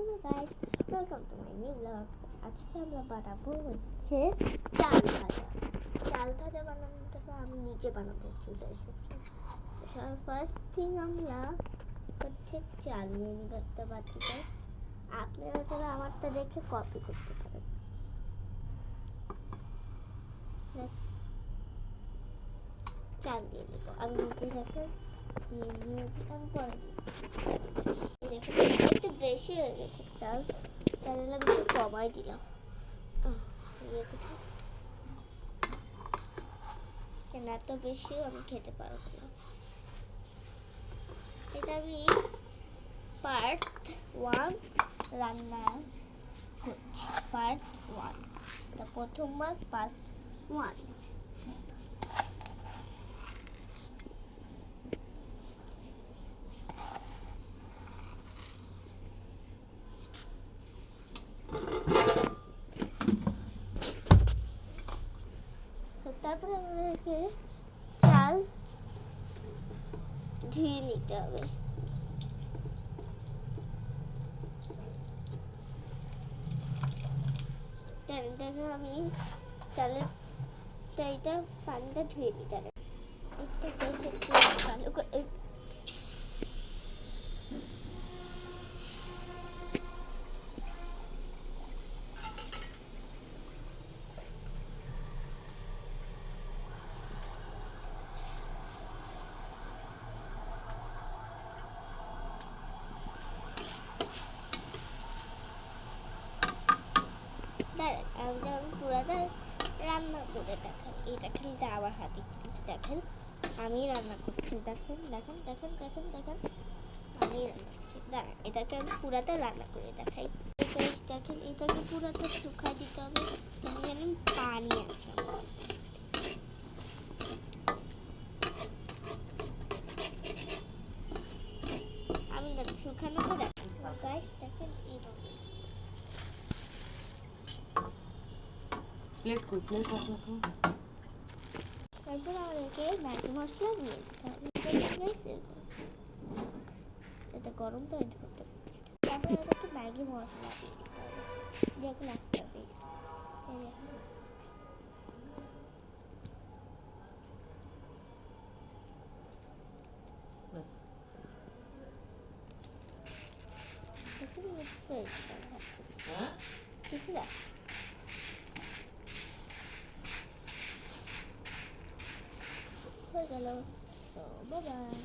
Hello guys, welcome to my new blog. আজকে আমরা বানাবো হচ্ছে চাল ভাজা। চাল ভাজা বানানোটা আমি নিজে বানাবো চুলে। ফার্স্ট থিং আমরা হচ্ছে চাল নিয়ে নিব একটা বাটিতে। আপনারা তারা আমারটা দেখে কপি করতে পারেন। চাল দিয়ে নেব আমি নিজে দেখেন নিয়েছি, আমি পরে দেখেন একটু বেশি হয়ে গেছে চাল, তাহলে আমি একটু কমাই দিলাম। কেন এত বেশিও আমি খেতে পারবো না। এটা আমি পার্ট 1 রান্না করছি। পার্ট 1, এটা প্রথমবার পার্ট 1। তারপরে আমাদেরকে চাল ধুয়ে নিতে হবে। দেখো আমি চালের এইটা পানিটা ধুয়ে নিতে হবে। একটু বেশ একটু ভালো করে আমি পুরাটা রান্না করে দেখাই। এই দেখেন, এটা আমার হাতে দেখেন আমি রান্না করছি। দেখেন দেখেন দেখেন দেখেন দেখেন আমি রান্না করছি। দাঁড়ান, এটাকে আমি পুরাটা রান্না করে দেখাই। দেখেন এটাকে পুরাটা শুকাই দিতে হবে। এখানে পানি আছে, আমি শুকানোটা দেখেন গাইস, দেখেন এইভাবে। তারপর আমাদেরকে ম্যাগি মশলা দিয়ে দিতে হবে। এটা গরম তো এটা করতে হবে। তারপরে আমাদেরকে ম্যাগি মশলা দিয়ে দিতে হবে। দেখুন একটা দিই, দেখুন মিক্স করে দিতে হবে। কিছু না, হয়ে গেল। So bye bye.